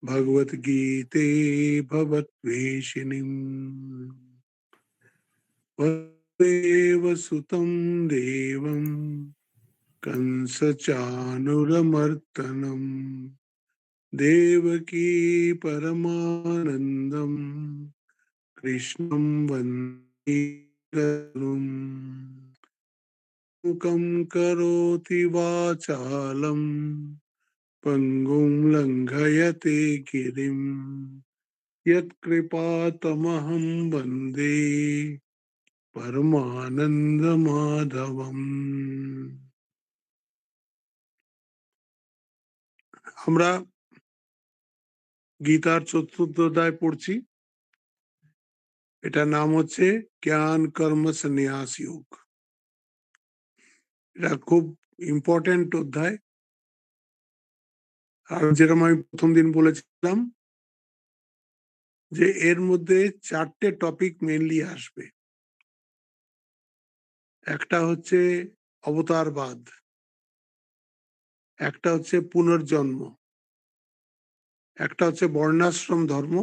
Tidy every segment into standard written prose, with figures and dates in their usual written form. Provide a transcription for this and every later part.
भगवद्गीते भवद्वेषिणीम् वसुदेव सुतं देवं कंसचाणूरमर्दनं देवकी परमानन्दं कृष्णं वन्दे गुरुम् मूकं करोति वाचालं पङ्गुं लङ्घयते गिरिं यत्कृपातमहं वन्दे परमानंद माधवम। আমরা গীতার চতুর্থ অধ্যায় পড়ছি। এটার নাম হচ্ছে জ্ঞান কর্ম সন্ন্যাস যোগ। এটা খুব ইম্পর্টেন্ট অধ্যায়। আর যেরকম আমি প্রথম দিন বলেছিলাম যে এর মধ্যে চারটে টপিক মেইনলি আসবে। একটা হচ্ছে অবতারবাদ, একটা হচ্ছে পুনর্জন্ম, একটা হচ্ছে বর্ণাশ্রম ধর্ম,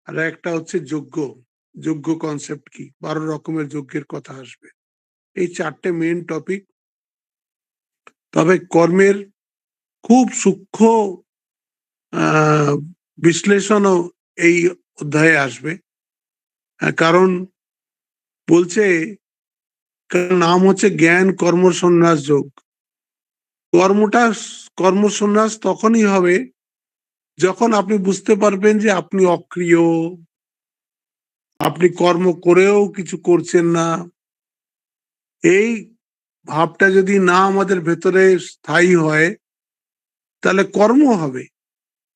আর একটা হচ্ছে যজ্ঞ। যজ্ঞ কনসেপ্ট কি, 12 রকমের যজ্ঞের কথা আসবে। এই চারটে মেইন টপিক। তবে কর্মের খুব সূক্ষ্ম বিশ্লেষণও এই অধ্যায়ে আসবে। কারণ বলছে, নাম হচ্ছে জ্ঞান কর্ম সন্ন্যাস যোগ। কর্ম সন্ন্যাস তখনই হবে যখন আপনি বুঝতে পারবেন যে আপনি অক্রিয়, আপনি কর্ম করেও কিছু করছেন না। এই ভাবটা যদি না আমাদের ভেতরে স্থায়ী হয় তাহলে কর্ম হবে,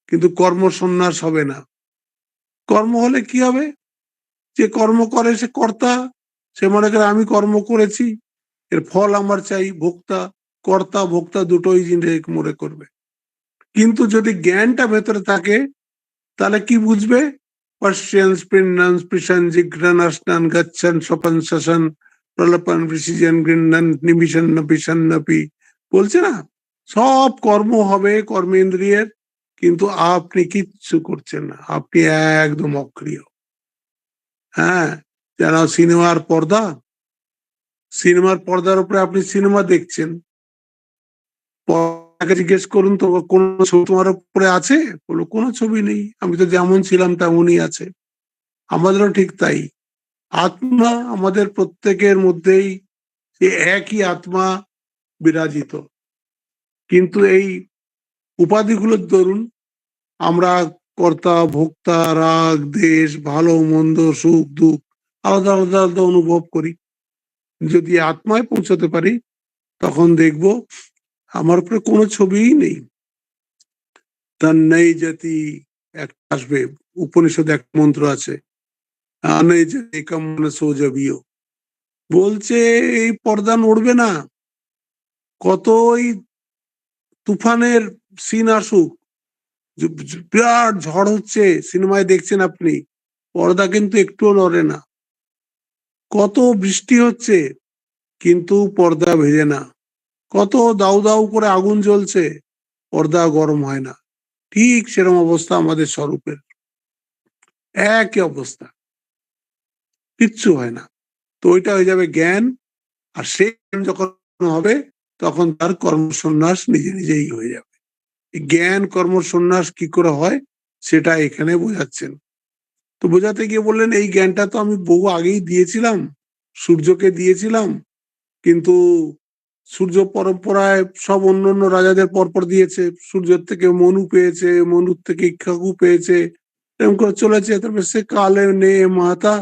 কিন্তু কর্ম সন্ন্যাস হবে না। কর্ম হলে কি হবে? যে কর্ম করে সে কর্তা, সে মনে করে আমি কর্ম করেছি, এর ফল আমার চাই। ভোক্তা, কর্তা ভোক্তা দুটোই জিনিস মনে করবে। কিন্তু যদি জ্ঞানটা ভেতরে থাকে তাহলে কি বুঝবে? পশ্চিম স্পৃণন স্পৃশন জিঘ্রান আসনান গচ্ছন স্বপন শশন প্রলপন বিসৃজন গৃহ্ণন নিমিষণ পিষণ নপি। বলছে না, সব কর্ম হবে কর্মেন্দ্রিয়ের, কিন্তু আপনি কিচ্ছু করছেন না, আপনি একদম অক্রিয়। হ্যাঁ, যেন সিনেমার পর্দার উপরে আপনি সিনেমা দেখছেন, জিজ্ঞেস করুন তো কোন ছবি তোমার উপরে আছে? বলো কোনো ছবি নেই, আমি তো যেমন ছিলাম তেমনই আছে। আমাদেরও ঠিক তাই। আত্মা আমাদের প্রত্যেকের মধ্যেই একই আত্মা বিরাজিত, কিন্তু এই উপাধিগুলোর দরুন আমরা কর্তা ভোক্তা রাগ দেশ ভালো মন্দ সুখ দুঃখ আলাদা আলাদা আলাদা অনুভব করি। যদি আত্মায় পৌঁছতে পারি তখন দেখব আমার উপরে কোনো ছবিই নেই। তন্ময় জাতি একটা আসবে, উপনিষদ এক মন্ত্র আছে, বলছে এই পর্দা নড়বে না। কতই তুফানের সিন আসুক, বিরাট ঝড় হচ্ছে, সিনেমায় দেখছেন আপনি, পর্দা কিন্তু একটুও নড়ে না। কত বৃষ্টি হচ্ছে, কিন্তু পর্দা ভেজে না। কত দাউ দাউ করে আগুন জ্বলছে, পর্দা গরম হয় না। ঠিক সেরকম অবস্থা আমাদের স্বরূপের, একই অবস্থা, কিচ্ছু হয় না। তো ওইটা হয়ে যাবে জ্ঞান। আর সেই জ্ঞান যখন হবে তখন তার কর্মসন্ন্যাস নিজে নিজেই হয়ে যাবে। জ্ঞান কর্মসন্ন্যাস কি করে হয় সেটা এখানে বোঝাচ্ছেন। তো বোঝাতে গিয়ে বললেন এই জ্ঞানটা তো আমি বহু আগেই দিয়েছিলাম, সূর্যকে দিয়েছিলাম, কিন্তু সূর্য পরম্পরায় সব অন্য অন্য রাজাদের পরপর দিয়েছে। সূর্যের থেকে মনু পেয়েছে, মনুর থেকে ইক্ষাকু পেয়েছে, এরকম করে চলেছে। তারপরে সে কালে নে মাতা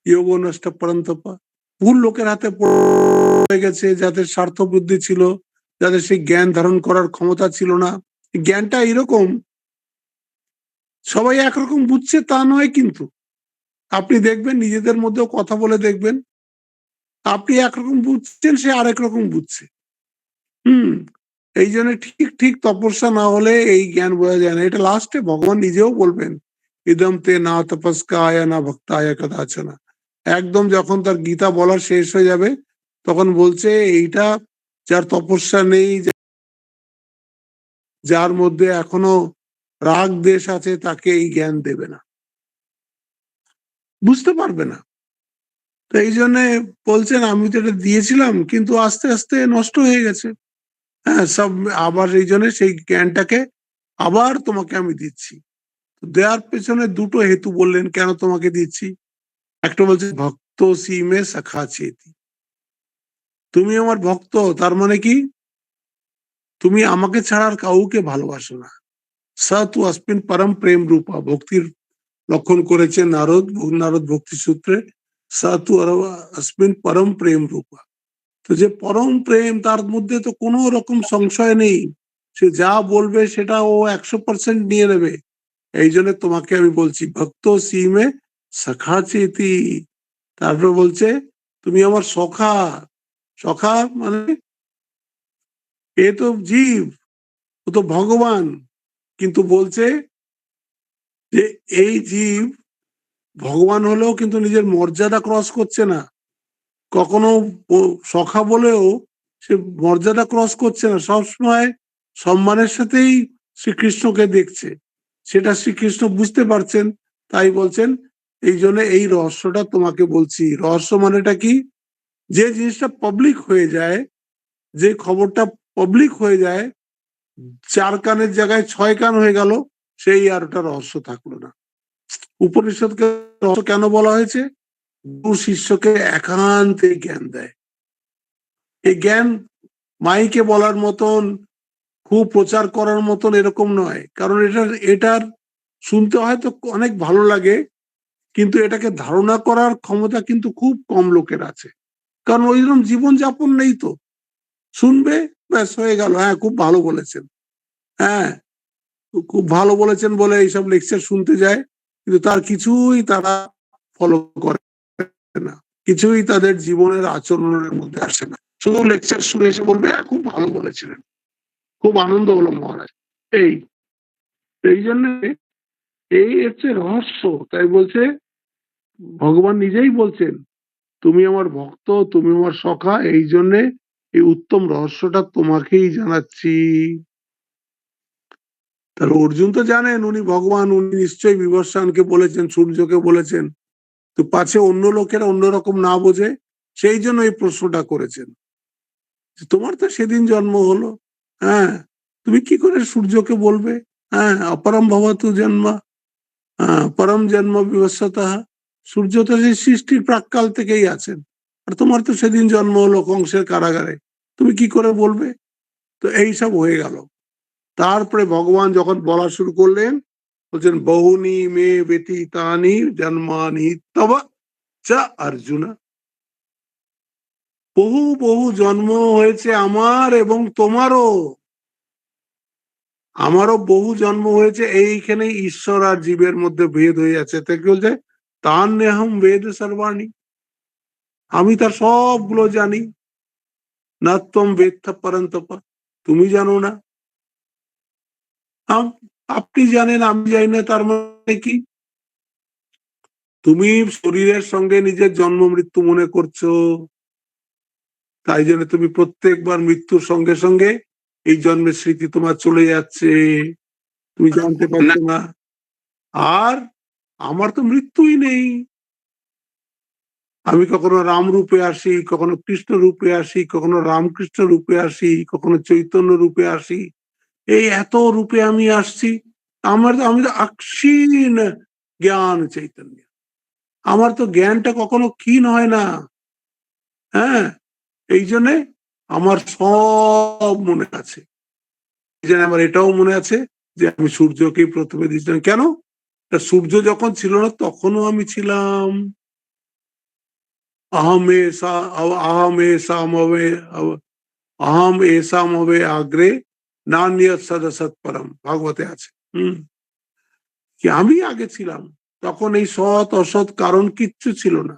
যোগ নষ্ট পরন্তপা, ভুল লোকের হাতে পড়ে গেছে, যাদের স্বার্থ বুদ্ধি ছিল, যাদের সেই জ্ঞান ধারণ করার ক্ষমতা ছিল না। জ্ঞানটা এরকম, সবাই একরকম বুঝছে তা নয়, কিন্তু আপনি দেখবেন নিজেদের মধ্যেও কথা বলে দেখবেন, আপনি একরকম বুঝছেন, সে আরেক রকম বুঝছে। এই জন্য ঠিক ঠিক তপস্যা না হলে এই জ্ঞান বোঝা যায় না। এটা লাস্টে ভগবান নিজেও বলবেন, ইদম তে না তপস্কায় না ভক্তায় কদাচনা। একদম যখন তার গীতা বলা শেষ হয়ে যাবে তখন বলছে এইটা যার তপস্যা নেই, যার মধ্যে এখনো রাগ দেশ আছে তাকে এই জ্ঞান দেবে না, বুঝতে পারবে না। তো এই জন্য বলছেন আমি তো এটা দিয়েছিলাম কিন্তু আস্তে আস্তে নষ্ট হয়ে গেছে। হ্যাঁ, সব আবার এই জন্য সেই জ্ঞানটাকে আবার তোমাকে আমি দিচ্ছি। দেওয়ার পেছনে দুটো হেতু বললেন কেন তোমাকে দিচ্ছি। একটা বলছে ভক্ত সিমে সখা চেতি, তুমি আমার ভক্ত, তার মানে কি তুমি আমাকে ছাড়া আর কাউকে ভালোবাসো না। স তু অস্মিন পরম প্রেম রূপা, ভক্তির লক্ষণ করেছে নারদ, নারদ ভক্তি সূত্রে। স তু অস্মিন পরম প্রেম রূপা, তো যে পরম প্রেম তার মধ্যে তো কোনো রকম সংশয় নেই, সে যা বলবে সেটা ও 100% নিয়ে নেবে। এই জন্য তোমাকে আমি বলছি ভক্ত সিমে সখা চেতি, তারপরে বলছে তুমি আমার সখা। সখা মানে এ তো জীব, ও তো ভগবান, কিন্তু বলছে যে এই জীব ভগবান হলেও কিন্তু নিজের মর্যাদা ক্রস করছে না কখনো। সখা বলেও সে মর্যাদা ক্রস করছে না, সবসময় সম্মানের সাথেই শ্রীকৃষ্ণকে দেখছে, সেটা শ্রীকৃষ্ণ বুঝতে পারছেন। তাই বলছেন এই জন্য এই রহস্যটা তোমাকে বলছি। রহস্য মানেটা কি, যে জিনিসটা পাবলিক হয়ে যায়, যে খবরটা পাবলিক হয়ে যায়, 4 কানের জায়গায় 6 কান হয়ে গেল, সেই আর ওটা রহস্য থাকলো না। উপনিষদকে রহস্য কেন বলা হয়েছে, গুরু শিষ্যকে একান্তে জ্ঞান দেয়। এই জ্ঞান মাইকে বলার মতন, খুব প্রচার করার মতন এরকম নয়, কারণ এটার শুনতে হয়তো অনেক ভালো লাগে, কিন্তু এটাকে ধারণা করার ক্ষমতা কিন্তু খুব কম লোকের আছে, কারণ ওইরকম জীবন যাপন নেই। তো শুনবে, ব্যাস হয়ে গেল, হ্যাঁ খুব ভালো বলেছেন, হ্যাঁ খুব ভালো বলেছেন বলে এইসব লেকচার শুনতে যায়, কিন্তু তার কিছুই তারা ফলো করে না, কিছুই তাদের জীবনের আচরণের মধ্যে আসে না, শুধু লেকচার শুনে এসে বলবে হ্যাঁ খুব ভালো বলেছিলেন, খুব আনন্দ হলো মহারাজ। এই এই জন্য এই হচ্ছে রহস্য। তাই বলছে ভগবান নিজেই বলছেন তুমি আমার ভক্ত, তুমি আমার সখা, এই জন্যে এই উত্তম রহস্যটা তোমাকেই জানাচ্ছি। তাহলে অর্জুন তো জানেন উনি ভগবান, উনি নিশ্চয়ই বিভৎসানকে বলেছেন, সূর্যকে বলেছেন, তো পাছে অন্য লোকেরা অন্যরকম না বোঝে, সেই জন্য এই প্রশ্নটা করেছেন। তোমার তো সেদিন জন্ম হলো, হ্যাঁ তুমি কি করে সূর্যকে বলবে, হ্যাঁ অপরম ভবতু জন্ম, পরম জন্ম বিভৎসতঃ, সূর্য তো সেই সৃষ্টির প্রাক্কাল থেকেই আছেন, আর তোমার তো সেদিন জন্ম হলো কংসের কারাগারে, তুমি কি করে বলবে। তো এই সব হয়ে গেল। তারপরে ভগবান যখন বলা শুরু করলেন, বলছেন বহুনি মে ব্যতীতানি জন্মানি তব চ অর্জুনা, বহু বহু জন্ম হয়েছে আমার এবং তোমারও, আমারও বহু জন্ম হয়েছে। এইখানে ঈশ্বর আর জীবের মধ্যে ভেদ হয়ে আছে, তাই কি বলছে তান নেহম বেদ সর্বাণী, আমি তার সবগুলো জানি। না তম বেদ পরন্তপ, তুমি জানো না, আপনি জানেন আমি জানি না, তার মানে কি তুমি শরীরের সঙ্গে নিজের জন্ম মৃত্যু মনে করছো, তাই জন্য তুমি প্রত্যেকবার মৃত্যুর সঙ্গে সঙ্গে এই জন্মের স্মৃতি তোমার চলে যাচ্ছে, তুমি জানতে পারছো না। আর আমার তো মৃত্যুই নেই, আমি কখনো রাম রূপে আসি, কখনো কৃষ্ণ রূপে আসি, কখনো রামকৃষ্ণ রূপে আসি, কখনো চৈতন্য রূপে আসি, এই এত রূপে আমি আসছি। আমি তো অক্ষীণ জ্ঞান চৈতন্য, আমার তো জ্ঞানটা কখনো ক্ষীণ হয় না। হ্যাঁ, এই জন্যে আমার সব মনে আছে। এই জন্য আমার এটাও মনে আছে যে আমি সূর্যকেই প্রথমে দিয়েছিলাম। কেন, সূর্য যখন ছিল না তখনও আমি ছিলাম। अहम ऐसा अहम ऐसा मवे अहम ऐसा मवे আগ্রে নানিয়ত সদসৎ পরম, ভাগবতে আছে। কি আমি আগে ছিলাম, তখন এই সৎ অসৎ কারণ কিচ্ছু ছিল না,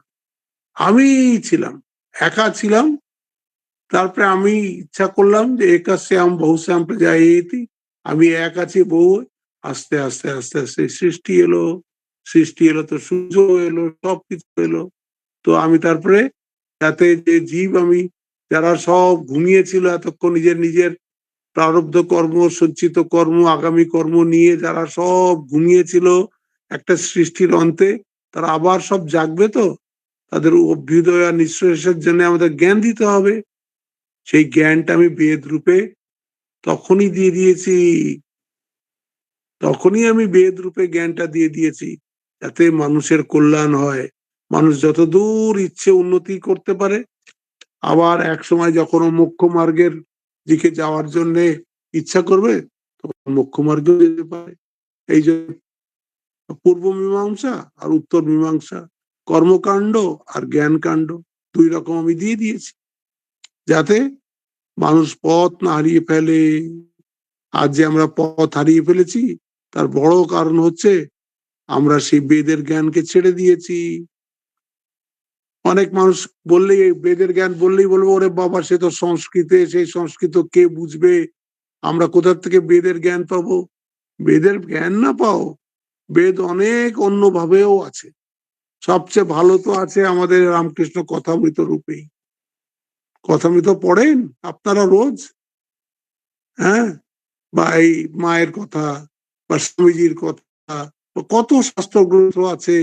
আমি ছিলাম, একা ছিলাম। তারপরে আমি ইচ্ছা করলাম যে একাশ্যাম বহুশ্যাম প্রজায়েতি, আমি এক আছি বহু, আস্তে আস্তে আস্তে আস্তে সৃষ্টি এলো তো সূর্য এলো, সবকিছু এলো। তো আমি তারপরে যাতে যে জীব আমি, যারা সব ঘুমিয়েছিল এতক্ষণ নিজের নিজের প্রারব্ধ কর্ম, সঞ্চিত কর্ম, আগামী কর্ম নিয়ে যারা সব ঘুমিয়েছিল একটা সৃষ্টির অন্তে, তারা আবার সব জাগবে তো। তাদের অভ্যুদয় আর নিঃশ্রেষের জন্য আমাদের জ্ঞান দিতে হবে। সেই জ্ঞানটা আমি বেদ রূপে তখনই দিয়ে দিয়েছি, তখনই আমি বেদ রূপে জ্ঞানটা দিয়ে দিয়েছি, যাতে মানুষের কল্যাণ হয়, মানুষ যতদূর ইচ্ছে উন্নতি করতে পারে। আবার এক সময় যখন মোক্ষ মার্গের দিকে যাওয়ার জন্য ইচ্ছা করবে, তখন মোক্ষ মার্গেও যেতে পারে। এই যে পূর্ব মীমাংসা আর উত্তর মীমাংসা, কর্মকাণ্ড আর জ্ঞান কাণ্ড, দুই রকম আমি দিয়ে দিয়েছি, যাতে মানুষ পথ না হারিয়ে ফেলে। আজ যে আমরা পথ হারিয়ে ফেলেছি, তার বড় কারণ হচ্ছে আমরা সেই বেদের জ্ঞানকে ছেড়ে দিয়েছি। অনেক মানুষ বললেই, বেদের জ্ঞান বললেই বলবো, ওরে বাবা সে তো সংস্কৃতে, সেই সংস্কৃত কে বুঝবে, আমরা কোথা থেকে বেদের জ্ঞান পাবো? বেদের জ্ঞান না পাও, বেদ অনেক অন্য ভাবেও আছে। সবচেয়ে ভালো তো আছে আমাদের রামকৃষ্ণ কথামৃত রূপেই। কথামৃত পড়েন আপনারা রোজ? হ্যাঁ, বা এই মায়ের কথা বা স্বামীজির কথা, কত শাস্ত্র গ্রন্থ আছে,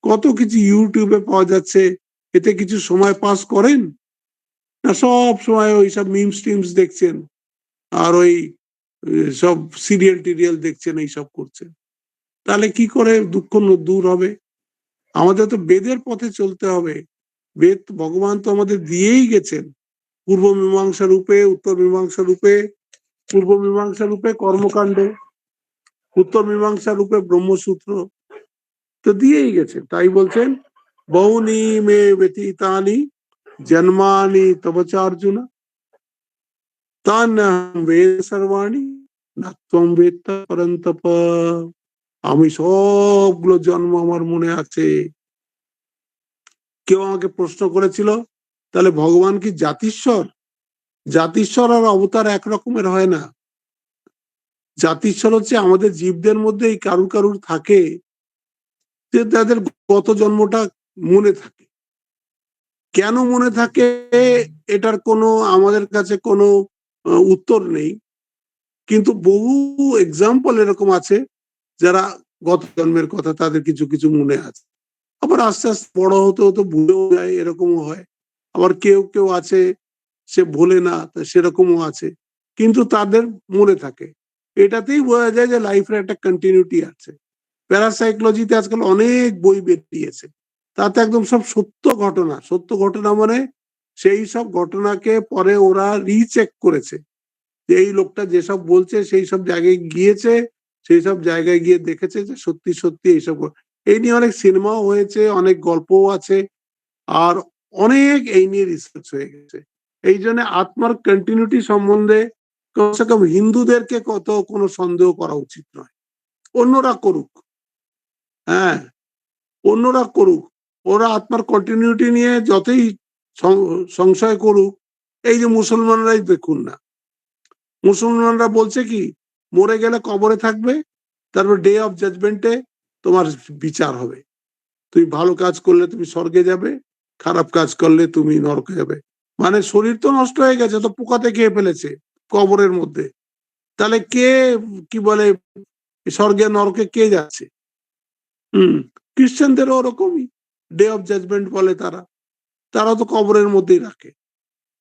কত কিছু ইউটিউবে পাওয়া যাচ্ছে। এতে কিছু সময় পাস করেন না? সব সময় ওই সব মিমস টিমস দেখছেন, আর ওই সব সিরিয়াল টিরিয়াল দেখছেন, এইসব করছেন। তাহলে কি করে দুঃখ দূর হবে? আমাদের তো বেদের পথে চলতে হবে। বেদ ভগবান তো আমাদের দিয়েই গেছেন, পূর্ব মীমাংসা রূপে, উত্তর মীমাংসা রূপে। পূর্ব মীমাংসা রূপে কর্মকাণ্ড, উত্তর মীমাংসা রূপে ব্রহ্মসূত্র তো দিয়েই গেছে। তাই বলছেন, বহুনি মে ব্যতীতানি জন্মানি তব চ অর্জুন, তান্যহং বেদ সর্বাণি না ত্বং বেত্তা পরন্তপ। আমি সবগুলো জন্ম আমার মনে আছে। কেউ আমাকে প্রশ্ন করেছিল, তাহলে ভগবান কি জাতিস্বর? জাতিস্বর আর অবতার একরকমের হয় না। জাতিস্বর হচ্ছে আমাদের জীবদের মধ্যে এই কারুর কারুর থাকে, যে তাদের গত জন্মটা মনে থাকে। কেন মনে থাকে এটার কোনো আমাদের কাছে কোনো উত্তর নেই, কিন্তু বহু এক্সাম্পল এরকম আছে যারা গত জন্মের কথা তাদের কিছু কিছু মনে আছে। আবার আস্তে আস্তে বড় হতে হতে ভুলেও যায়, এরকমও হয়। আবার কেউ কেউ আছে সে ভোলে না, সেরকমও আছে, কিন্তু তাদের মনে থাকে। এটাতেই বোঝা যায় যে লাইফের একটা কন্টিনিউটি আছে। প্যারাসাইকোলজিতে আজকাল অনেক বই বেরিয়েছে, তাতে একদম সব সত্য ঘটনা। সত্য ঘটনা মানে সেই সব ঘটনাকে পরে ওরা রিচেক করেছে, যে এই লোকটা যেসব বলছে সেই সব জায়গায় গিয়েছে, সেই সব জায়গায় গিয়ে দেখেছে যে সত্যি সত্যি এইসব। এই নিয়ে অনেক সিনেমাও হয়েছে, অনেক গল্পও আছে, আর অনেক এই নিয়ে রিসার্চ হয়ে গেছে। এই জন্য আত্মার কন্টিনিউটি সম্বন্ধে কমসে কম হিন্দুদেরকে কত কোনো সন্দেহ করা উচিত নয়। অন্যরা করুক, হ্যাঁ, অন্যরা করুক, ওরা আত্মার কন্টিনিউটি নিয়ে যতই সংশয় করুক। এই যে মুসলমানরাই দেখুন না, মুসলমানরা বলছে কি, মরে গেলে কবরে থাকবে, তারপর ডে অফ জাজমেন্টে তোমার বিচার হবে। তুমি ভালো কাজ করলে তুমি স্বর্গে যাবে, খারাপ কাজ করলে তুমি নরকে যাবে। মানে শরীর তো নষ্ট হয়ে গেছে, তো পোকাতে খেয়ে ফেলেছে কবরের মধ্যে, তাহলে কে কি বলে স্বর্গে নরকে কে যাচ্ছে? হম, খ্রিস্টানদেরও ওরকমই ডে অফ জাজমেন্ট বলে তারা, তারা তো কবরের মধ্যেই রাখে।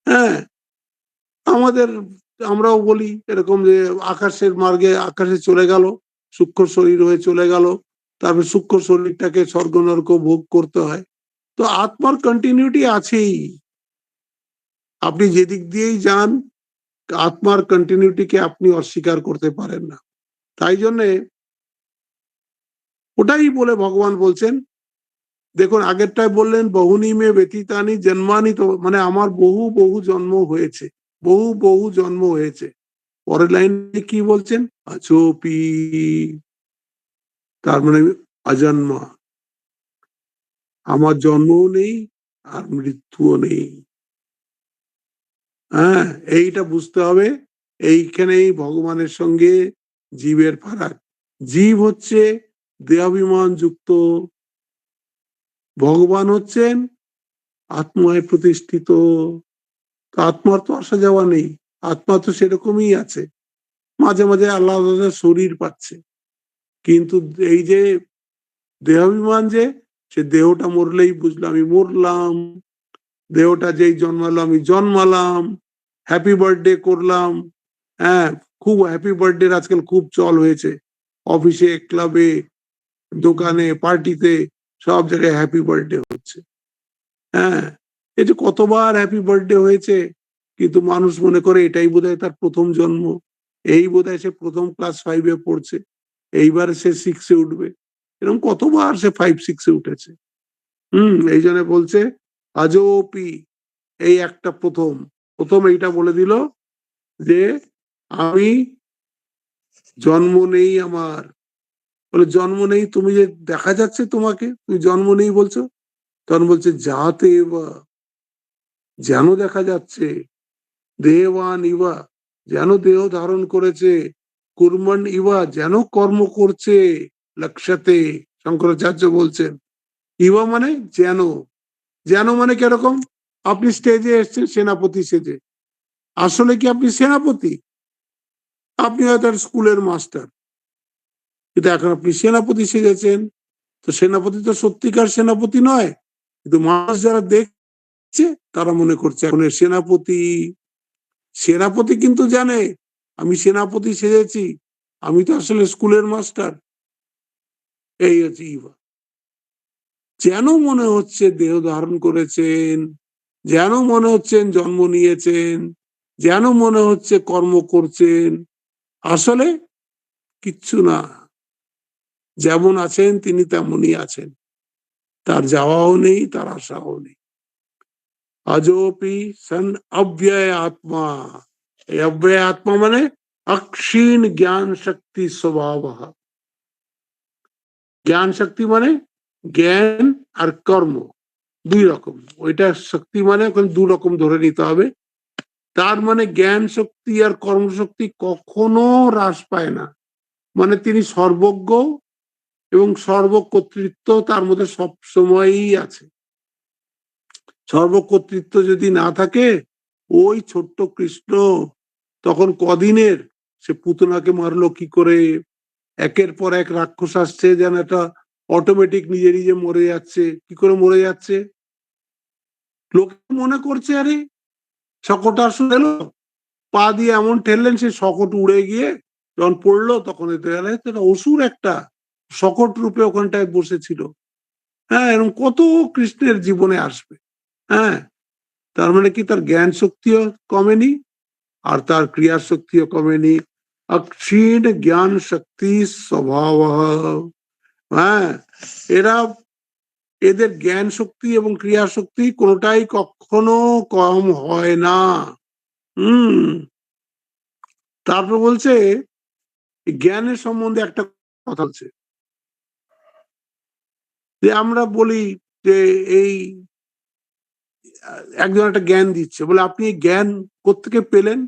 হ্যাঁ, আমাদের আমরাও বলি এরকম যে আকাশের মার্গে আকাশে চলে গেল, সূক্ষ্ম শরীর হয়ে চলে গেল, তারপর সূক্ষ্ম শরীরটাকে স্বর্গ নরক ভোগ করতে হয়। তো আত্মার কন্টিনিউটি আছেই, আপনি যেদিক দিয়েই যান আত্মার কন্টিনিউটিকে আপনি অস্বীকার করতে পারেন না। তাই জন্যে ওটাই বলে ভগবান বলছেন, দেখুন আগেরটায় বললেন বহুনি মে ব্যতীতানি জন্মানি, তো মানে আমার বহু বহু জন্ম হয়েছে, বহু বহু জন্ম হয়েছে। পরের লাইনে কি বলছেন, আচোপি, তার মানে অজন্মা, আমার জন্মও নেই আর মৃত্যুও নেই। হ্যাঁ, এইটা বুঝতে হবে। এইখানেই ভগবানের সঙ্গে জীবের ফারাক। জীব হচ্ছে দেহাভিমান যুক্ত, ভগবান হচ্ছেন আত্মায় প্রতিষ্ঠিত। আত্মার তো আসা যাওয়া নেই, আত্মা তো সেরকমই আছে, মাঝে মাঝে আল্লাহ শরীর পাচ্ছে, কিন্তু এই যে দেহাভিমান, যে সে দেহটা মরলেই বুঝলো আমি মরলাম, দেহটা যেই জন্মালো আমি জন্মালাম, হ্যাপি বার্থডে করলাম। হ্যাঁ, খুব হ্যাপি বার্থডে আজকাল খুব চল হয়েছে, অফিসে, ক্লাবে, দোকানে, পার্টিতে, সব জায়গায় হ্যাপি বার্থডে হচ্ছে। হ্যাঁ, এই যে কতবার হ্যাপি বার্থডে হয়েছে, কিন্তু মানুষ মনে করে এটাই বোধহয় তার প্রথম জন্ম, এই বোধহয় সে প্রথম ক্লাস 5-এ পড়ছে, এইবার সে 6-এ উঠবে। এরকম কতবার সে 5-6-এ উঠেছে। এই জন্য বলছে আজোপি, এই একটা প্রথম, প্রথম এইটা বলে দিল যে আমি জন্ম নেই আমার। বলে জন্ম নেই, তুমি যে দেখা যাচ্ছে তোমাকে, তুমি জন্ম নেই বলছো, তখন বলছে যাতে বা, যেন দেখা যাচ্ছে, দেহবান ইবা, যেন দেহ ধারণ করেছে, কুর্মন ইবা, যেন কর্ম করছে, লক্ষ্যতে, শঙ্করাচার্য বলছেন। ইবা মানে যেন, যেন মানে কিরকম, আপনি স্টেজে এসছেন সেনাপতি সেজে, আসলে কি আপনি সেনাপতি? আপনি হয়তো স্কুলের মাস্টার, কিন্তু এখন আপনি সেনাপতি সেজেছেন। তো সেনাপতি তো সত্যিকার সেনাপতি নয়, কিন্তু মানুষ যারা দেখছে তারা মনে করছে এখন সেনাপতি। সেনাপতি কিন্তু জানে আমি সেনাপতি সেজেছি, আমি তো আসলে স্কুলের মাস্টার। এই হচ্ছে ইভা, যেন মনে হচ্ছে দেহ ধারণ করেছেন, যেন মনে হচ্ছেন জন্ম নিয়েছেন, যেন মনে হচ্ছে কর্ম করছেন, আসলে কিচ্ছু না। যেমন আছেন তিনি তেমনই আছেন, তার যাওয়াও নেই, তার আশাও নেই। अजोपि सन अव्यय आत्मा, अव्यय आत्मा माने अक्षीण ज्ञान शक्ति स्वभाव। জ্ঞান শক্তি মানে জ্ঞান আর কর্ম দুই রকম, ওইটা শক্তি মানে ওখানে দু রকম ধরে নিতে হবে। তার মানে জ্ঞান শক্তি আর কর্মশক্তি কখনো হ্রাস পায় না, মানে তিনি সর্বজ্ঞ এবং সর্বকর্তৃত্ব তার মধ্যে সব সময়ই আছে। সর্বকর্তৃত্ব যদি না থাকে, ওই ছোট্ট কৃষ্ণ তখন কদিনের, সে পুতনাকে মারলো কি করে, একের পর এক রাক্ষস আসছে, যেন একটা অটোমেটিক নিজে নিজে মরে যাচ্ছে, কি করে মরে যাচ্ছে, লোক মনে করছে আরে শকট আসলে এলো, পা দিয়ে এমন ঠেললেন সে শকট উড়ে গিয়ে যখন পড়লো তখন এটা অসুর একটা শকট রূপে ওখানটায় বসেছিল। হ্যাঁ, এরকম কত কৃষ্ণের জীবনে আসবে। হ্যাঁ, তার মানে কি তার জ্ঞান শক্তিও কমেনি আর তার ক্রিয়া শক্তিও কমেনি। অক্ষীণ জ্ঞান শক্তি স্বভাব। হ্যাঁ, এরা, এদের জ্ঞান শক্তি এবং ক্রিয়া শক্তি কোনোটাই কখনো কম হয় না। হম তারপর বলছে জ্ঞানের সম্বন্ধে একটা কথা বলছে, যে আমরা বলি যে এই একজন একটা জ্ঞান দিচ্ছে, বলে আপনি জ্ঞান কোত্থেকে পেলেন?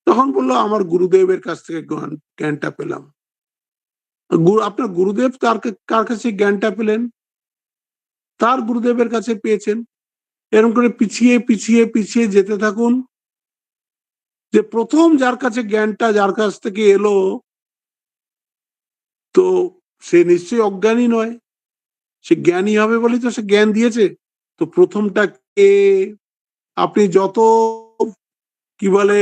তখন বললো আমার গুরুদেবের কাছ থেকে জ্ঞানটা পেলাম। আপনার গুরুদেব কার কাছে জ্ঞানটা পেলেন? তার গুরুদেবের কাছে পেয়েছেন। এরকম করে পিছিয়ে পিছিয়ে পিছিয়ে যেতে থাকুন, যে প্রথম যার কাছে জ্ঞানটা, যার কাছ থেকে এলো, তো সে নিশ্চয়ই অজ্ঞানী নয়, সে জ্ঞানী হবে বলেই তো সে জ্ঞান দিয়েছে। তো প্রথমটা কে? আপনি যত কি বলে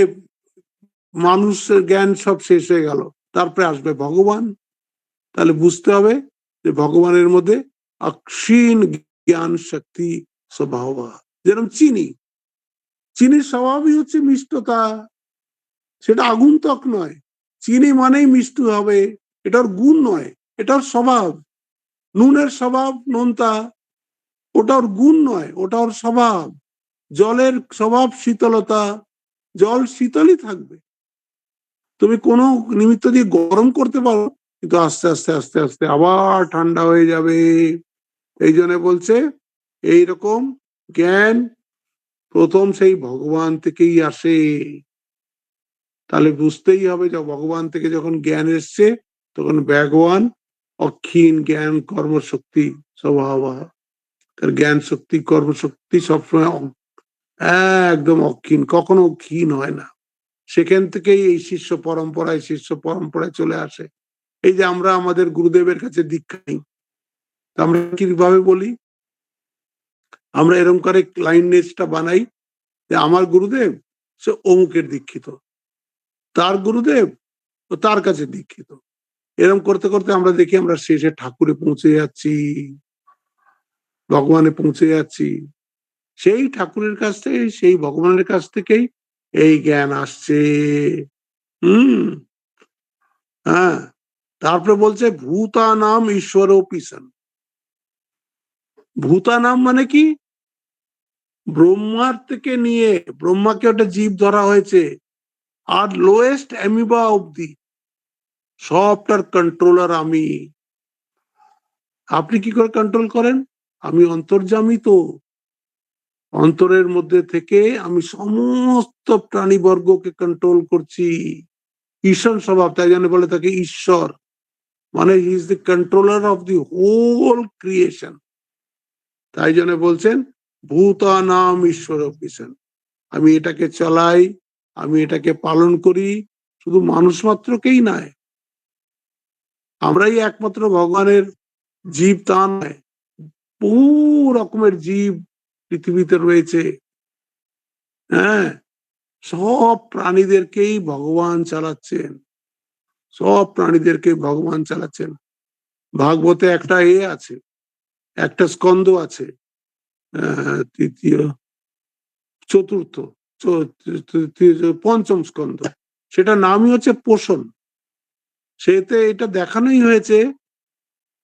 মানুষের জ্ঞান সব শেষ হয়ে গেল, তারপরে আসবে ভগবান। তাহলে বুঝতে হবে যে ভগবানের মধ্যে অক্ষীণ জ্ঞান শক্তি স্বভাব। যেরকম চিনি, চিনির স্বভাবই হচ্ছে মিষ্টতা, সেটা আগন্তুক নয়। চিনি মানেই মিষ্টি হবে, এটার গুণ নয়, এটার স্বভাব। নুনের স্বভাব নোনতা, ওটার গুণ নয়, ওটার স্বভাব। জলের স্বভাব শীতলতা, জল শীতলই থাকবে। তুমি কোনো নিমিত্ত দিয়ে গরম করতে পারো, কিন্তু আস্তে আস্তে আস্তে আস্তে আবার ঠান্ডা হয়ে যাবে। এই জন্য বলছে এইরকম জ্ঞান প্রথম সেই ভগবান থেকেই আসে। তাহলে বুঝতেই হবে যে ভগবান থেকে যখন জ্ঞান এসছে, তখন ভগবান অক্ষীণ জ্ঞান কর্মশক্তি স্বভাব। তার জ্ঞান শক্তি কর্মশক্তি সবসময় একদম অক্ষীণ, কখনো ক্ষীণ হয় না। সেখান থেকেই এই শিষ্য পরম্পরায় চলে আসে। এই যে আমরা আমাদের গুরুদেবের কাছে দীক্ষা নিই, আমরা কিভাবে বলি? আমরা এরকম করে লাইনেজটা বানাই যে আমার গুরুদেব সে অমুকের দীক্ষিত, তার গুরুদেব তো তার কাছে দীক্ষিত। এরকম করতে করতে আমরা দেখি আমরা শেষে ঠাকুরে পৌঁছে যাচ্ছি, ভগবানে পৌঁছে যাচ্ছি। সেই ঠাকুরের কাছ থেকে, সেই ভগবানের কাছ থেকেই এই জ্ঞান আসছে। হুম। হ্যাঁ। তারপরে বলছে ভূতানাম ঈশ্বর পিছন। ভূতানাম মানে কি? ব্রহ্মার থেকে নিয়ে, ব্রহ্মাকে ওটা জীব ধরা হয়েছে, আর লোয়েস্ট অ্যামিবা অব্দি সবটার কন্ট্রোলার আমি। আপনি কি করে কন্ট্রোল করেন? আমি অন্তর্যামী তো, অন্তরের মধ্যে থেকে আমি সমস্ত প্রাণীবর্গকে কন্ট্রোল করছি। ঈশান স্বভাব, তাই জন্য বলে তাকে ঈশ্বর, মানে he is the controller of the whole creation. তাই জন্য বলছেন ভূতানাম ঈশ্বর পিছন। আমি এটাকে চালাই, আমি এটাকে পালন করি, শুধু মানুষ মাত্রকেই নয়, আমরাই একমাত্র ভগবানের জীব তা নয়, বহু রকমের জীব পৃথিবীতে রয়েছে। হ্যাঁ, সব প্রাণীদেরকেই ভগবান চালাচ্ছেন, সব প্রাণীদেরকে ভগবান চালাচ্ছেন। ভাগবতে একটা আছে, একটা স্কন্ধ আছে, তৃতীয়, চতুর্থ, পঞ্চম স্কন্ধ, সেটা নামই হচ্ছে পোষণ। সেতে এটা দেখানোই হয়েছে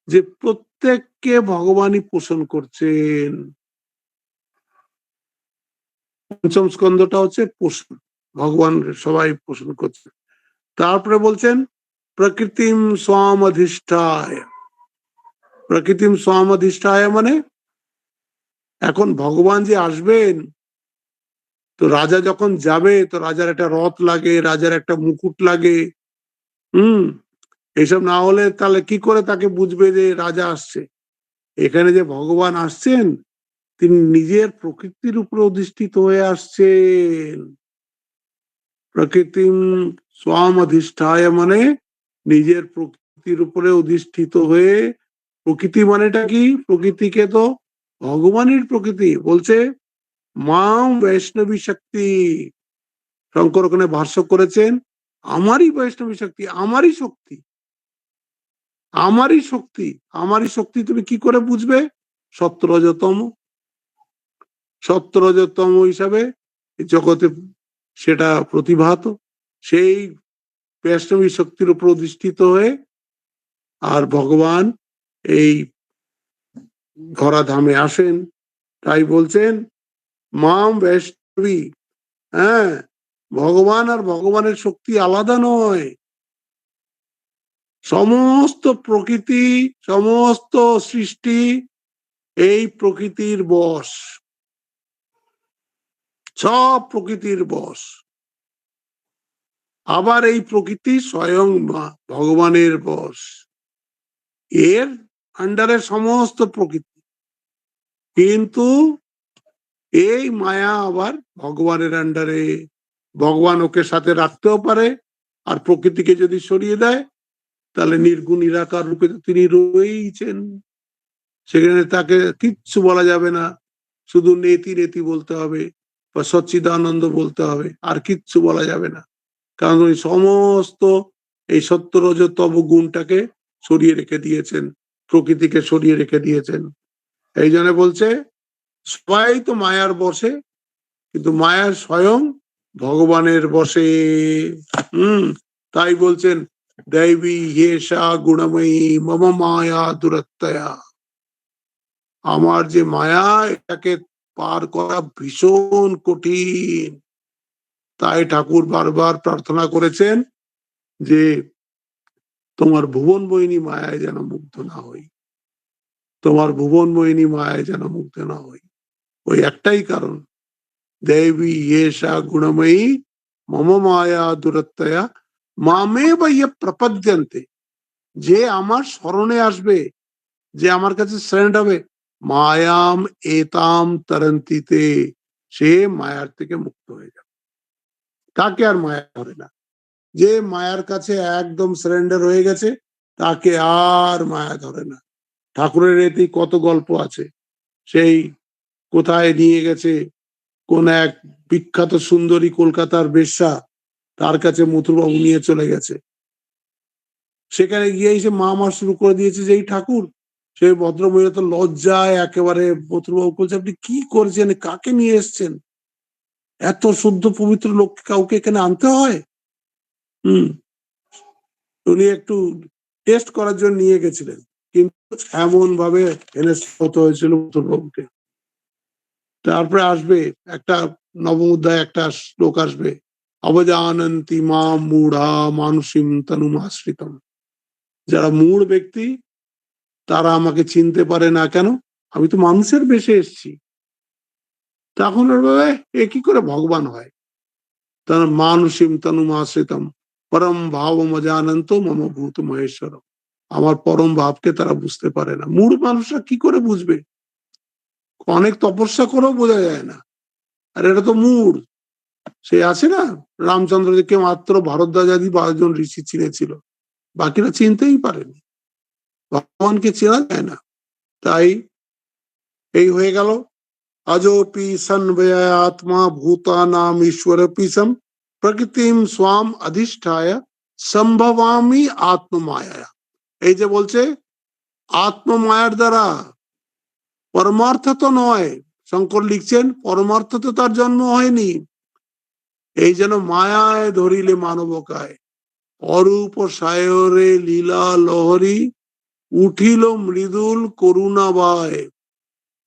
যে প্রত্যেককে ভগবানই পোষণ করছেন। পঞ্চম স্কন্ধটা হচ্ছে পোষণ, ভগবান সবাই পোষণ করছে। তারপরে বলছেন প্রকৃতিম স্বাম অধিষ্ঠায়। প্রকৃতিম স্বাম অধিষ্ঠায় মানে এখন ভগবান যে আসবেন, তো রাজা যখন যাবে তো রাজার একটা রথ লাগে, রাজার একটা মুকুট লাগে। হুম। এইসব না হলে তাহলে কি করে তাকে বুঝবে যে রাজা আসছে? এখানে যে ভগবান আসছেন, তিনি নিজের প্রকৃতির উপরে অধিষ্ঠিত হয়ে আসছেন। প্রকৃতিম স্বাম অধিষ্ঠায় মানে নিজের প্রকৃতির উপরে অধিষ্ঠিত হয়ে। প্রকৃতি মানেটা কি? প্রকৃতিকে তো ভগবানের প্রকৃতি বলছে, মাম বৈষ্ণবী শক্তি। শঙ্কর ওখানে ভাষ্য করেছেন, আমারই বৈষ্ণবী শক্তি, আমারই শক্তি, আমারই শক্তি। আমারই শক্তি তুমি কি করে বুঝবে? সত্য রজতম হিসাবে জগতে সেটা প্রতিভাত। সেই বৈষ্ণবী শক্তির উপর অধিষ্ঠিত হয়ে আর ভগবান এই ধরাধামে আসেন। তাই বলছেন মাম বৈষ্ণবী। হ্যাঁ, ভগবান আর ভগবানের শক্তি আলাদা নয়। সমস্ত প্রকৃতি, সমস্ত সৃষ্টি এই প্রকৃতির বশ, সব প্রকৃতির বশ। আবার এই প্রকৃতি স্বয়ং ভগবানের বশ, এর আন্ডারে সমস্ত প্রকৃতি। কিন্তু এই মায়া আবার ভগবানের আন্ডারে। ভগবান ওকে সাথে রাখতেও পারে, আর প্রকৃতিকে যদি সরিয়ে দেয় তাহলে নির্গুণ নিরাকার রূপে তিনি রয়েইছেন। সেখানে তাকে কিচ্ছু বলা যাবে না, শুধু নেতি নেতি বলতে হবে বা সচ্চিদানন্দ বলতে হবে, আর কিচ্ছু বলা যাবে না। কারণ ওই সমস্ত এই সত্য রজতম গুণটাকে সরিয়ে রেখে দিয়েছেন, প্রকৃতিকে সরিয়ে রেখে দিয়েছেন। এই জন্য বলছে সবাই তো মায়ার বশে, কিন্তু মায়া স্বয়ং ভগবানের বশে। তাই বলছেন দৈবী হেষা গুণময়ী মম মায়া দুরত্যয়া। আমার যে মায়া, এটাকে পার করা ভীষণ কঠিন। তাই ঠাকুর বারবার প্রার্থনা করেছেন যে তোমার ভুবন মোহিনী মায়ায় যেন মুগ্ধ না হই, তোমার ভুবন মোহিনী মায়ায় যেন মুগ্ধ না হই। ওই একটাই কারণ, দেবী এষা গুণময়ী মম মায়া দুরত্যয়া মামে বা ইয়ে প্রপদ্যন্তে। যে আমার স্মরণে আসবে, যে আমার কাছে সারেন্ড হবে, মায়াম এতাম তরন্তিতে, সে মায়ার থেকে মুক্ত হয়ে যাবে। তাকে আর মায়া ধরে না। যে মায়ার কাছে একদম সারেন্ডার হয়ে গেছে তাকে আর মায়া ধরে না। ঠাকুরের এতে কত গল্প আছে। সেই কোথায় নিয়ে গেছে, কোন এক বিখ্যাত সুন্দরী কলকাতার বেশ্যা, তার কাছে মথুরবাবু নিয়ে চলে গেছে। সেখানে গিয়ে এসে মা আমার শুরু করে দিয়েছে যে এই ঠাকুর। সেই ভদ্রমহিলা তো লজ্জায় একেবারে মথুরবাবু বলছে, আপনি কি করেছেন, কাকে নিয়ে এসছেন, এত শুদ্ধ পবিত্র লোক কাউকে এখানে আনতে হয়? হুম। উনি একটু টেস্ট করার জন্য নিয়ে গেছিলেন, কিন্তু এমন ভাবে হতে হয়েছিল মথুরবাবুকে। তারপরে আসবে একটা নবম অধ্যায়, একটা শ্লোক আসবে, অবজানন্তি মা মূঢ়া মানুষিম তনুমাশ্রিতম। যারা মূঢ় ব্যক্তি তারা আমাকে চিনতে পারে না কেন, আমি তো মানুষের বেশে এসছি। তখন এ কি করে ভগবান হয়? তার মানুষিম তনুমাশ্রিতম পরম ভাব মজানন্ত মম ভূত মহেশ্বর। আমার পরম ভাবকে তারা বুঝতে পারে না। মূঢ় মানুষরা কি করে বুঝবে? অনেক তপস্যা করেও বোঝা যায় না। আর এটা তো মূঢ়। সে আছে না, রামচন্দ্রকে মাত্র ভারদ্বাজ আদি 12 জন ঋষি চিনেছিল, বাকিরা চিনতেই পারেনি। ভগবানকে চেনা যায় না। তাই এই হয়ে গেল, अजोपि सन्वयात्मा भूतानाम ईश्वरपि सम প্রকৃতিম স্বাম অধিষ্ঠায় সম্ভবামি আত্মমায়া। এই যে বলছে আত্মমায়ার দ্বারা, পরমার্থ তো নয়। শঙ্কর লিখছেন পরমার্থ তো তার জন্ম হয়নি। এই যেন মায়ায় ধরিলে মানবকায়, অরূপ সায়রে লীলা লহরী, উঠিল মৃদুল করুণাবায়,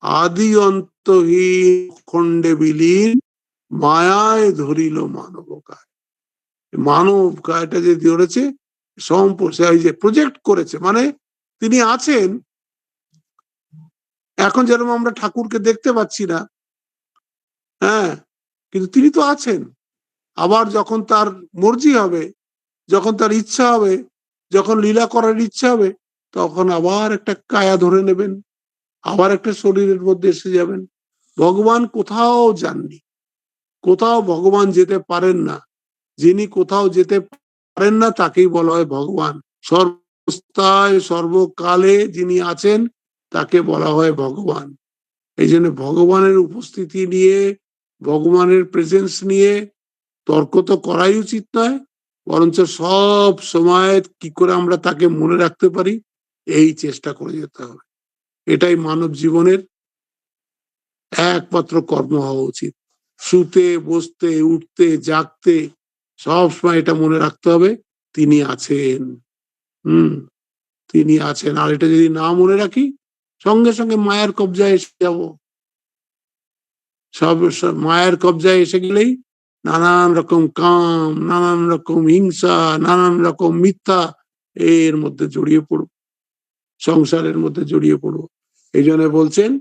আদি অন্তহীন খণ্ডে বিলীন, মায়ায় ধরিল মানব কায়। মানব কায়টা যে ধরেছে এই যে প্রজেক্ট করেছে, মানে তিনি আছেন। এখন যেরকম আমরা ঠাকুরকে দেখতে পাচ্ছি না, হ্যাঁ, কিন্তু তিনি তো আছেন। আবার যখন তার মর্জি হবে, যখন তার ইচ্ছা হবে, যখন লীলা করার ইচ্ছা হবে, তখন আবার একটা কায়া ধরে নেবেন, আবার একটা শরীরের মধ্যে এসে যাবেন। ভগবান কোথাও যাননি, কোথাও ভগবান যেতে পারেন না। যিনি কোথাও যেতে পারেন না তাকেই বলা হয় ভগবান। সর্বস্থায় সর্বকালে যিনি আছেন তাকে বলা হয় ভগবান। এই জন্য ভগবানের উপস্থিতি নিয়ে, ভগবানের প্রেজেন্স নিয়ে তর্ক তো করাই উচিত নয়, বরঞ্চ সব সময় কি করে আমরা তাকে মনে রাখতে পারি এই চেষ্টা করে যেতে হবে। এটাই মানব জীবনের একমাত্র কর্ম হওয়া উচিত। শুতে বসতে উঠতে জাগতে সব সময় এটা মনে রাখতে হবে তিনি আছেন। তিনি আছেন। আর এটা যদি না মনে রাখি, সঙ্গে সঙ্গে মায়ের কবজায় এসে যাব। সব মায়ের কবজায় এসে গেলেই নানান রকম কাম, নানান রকম হিংসা, নানান রকম মিথ্যা এর মধ্যে জড়িয়ে পড়ব, সংসারের মধ্যে জড়িয়ে পড়ব। এই জন্য বলছেন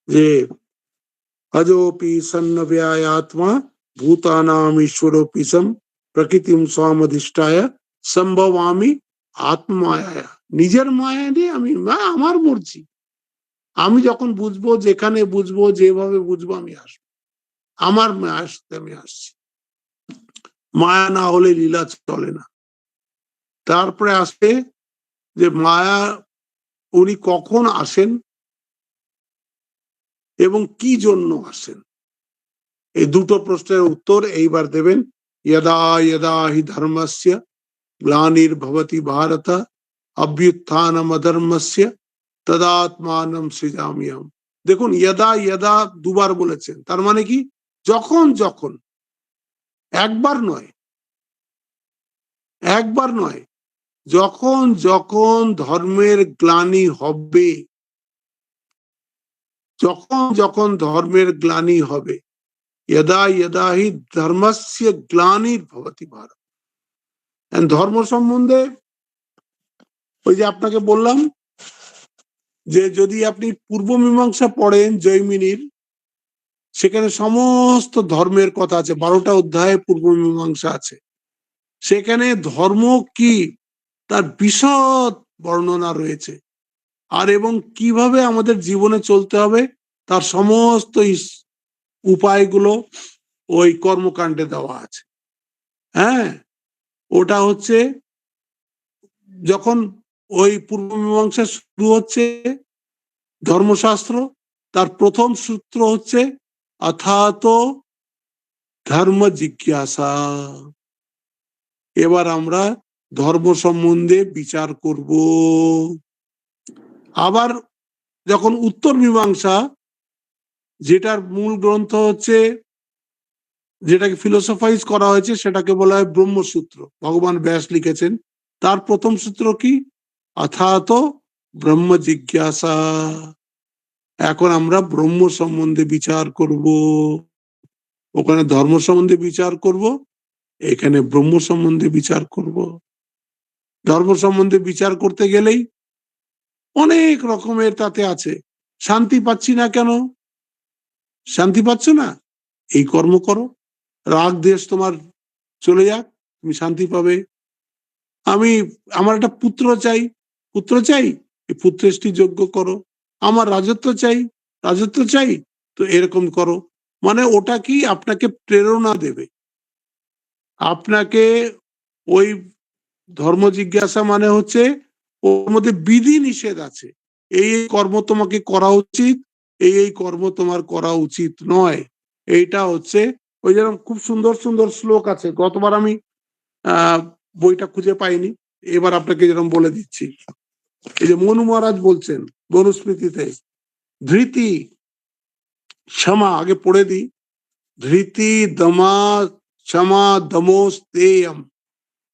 যে अजोपि सन्नव्यायात्मा भूतानाम ईश्वरोपि सम प्रकृतिम स्वामधिष्ठाय সম্ভবামি আত্মমায়া। নিজের মায়া নিয়ে আমি আমার মর্জি, আমি যখন বুঝবো, যেখানে বুঝবো, যেভাবে বুঝবো আমি আসবো, আমার মায়া আসতে আমি আসছি। মায়া না হলে লীলা চলে না। তারপরে আসে যে মায়া উনি কখন আসেন এবং কি জন্য আসেন। এই দুটো প্রশ্নের উত্তর এইবার দেবেন यदा यदा हि धर्मस्य ग्लानिर्भवति भारत अभ्युत्थानम अधर्मस्य तदात्मानं सृजाम्यहम्। দেখুন यदा यदा দুবার বলেছেন, তার মানে কি যখন যখন, একবার নয়, একবার নয়, যখন যখন ধর্মের গ্লানি হবে, যখন যখন ধর্মের গ্লানি হবে, यदा यदा हि धर्मस्य ग्लानिर्भवति भारत। ধর্ম সম্বন্ধে ওই যে আপনাকে বললাম যে যদি আপনি পূর্ব মীমাংসা পড়েন জৈমিনীর, সেখানে সমস্ত ধর্মের কথা আছে, 12টা অধ্যায়ে পূর্ব মীমাংসা আছে। সেখানে ধর্ম কি তার বিশদ বর্ণনা রয়েছে, আর এবং কিভাবে আমাদের জীবনে চলতে হবে তার সমস্ত উপায়গুলো ওই কর্মকাণ্ডে দেওয়া আছে। হ্যাঁ, ওটা হচ্ছে যখন ওই পূর্ব মীমাংসা শুরু হচ্ছে ধর্মশাস্ত্র, তার প্রথম সূত্র হচ্ছে অথাত ধর্ম জিজ্ঞাসা। এবার আমরা ধর্ম সম্বন্ধে বিচার করব। আবার যখন উত্তর মীমাংসা, যেটার মূল গ্রন্থ হচ্ছে, যেটাকে ফিলোসফাইজ করা হয়েছে, সেটাকে বলা হয় ব্রহ্মসূত্র, ভগবান ব্যাস লিখেছেন। তার প্রথম সূত্র কি? অথাত ব্রহ্ম জিজ্ঞাসা। এখন আমরা ব্রহ্ম সম্বন্ধে বিচার করব। ওখানে ধর্ম সম্বন্ধে বিচার করব, এখানে ব্রহ্ম সম্বন্ধে বিচার করব। ধর্ম সম্বন্ধে বিচার করতে গেলেই অনেক রকমের তাতে আছে। শান্তি পাচ্ছি না কেন? শান্তি পাচ্ছ না, এই কর্ম করো, রাগ দেশ তোমার চলে যাক, তুমি শান্তি পাবে। আমি, আমার একটা পুত্র চাই, পুত্র চাই, এই পুত্রেষ্টি যোগ্য করো। আমার রাজত্ব চাই, রাজত্ব চাই, তো এরকম করো। মানে ওটা কি আপনাকে প্রেরণা দেবে, আপনাকে ওই ধর্ম জিজ্ঞাসা মানে হচ্ছে ওর মধ্যে বিধি নিষেধ আছে, এই এই কর্ম তোমাকে করা উচিত, এই এই কর্ম তোমার করা উচিত নয়। এইটা হচ্ছে ওই যেরকম খুব সুন্দর সুন্দর শ্লোক আছে, গতবার আমি আহ বইটা খুঁজে পাইনি, এবার আপনাকে যেরকম বলে দিচ্ছি। এই যে মনু মহারাজ বলছেন মনুস্মৃতিতে, ধৃতি ক্ষমা, আগে পড়ে দিই, ধৃতি দমা क्षमा दमोस्तेयम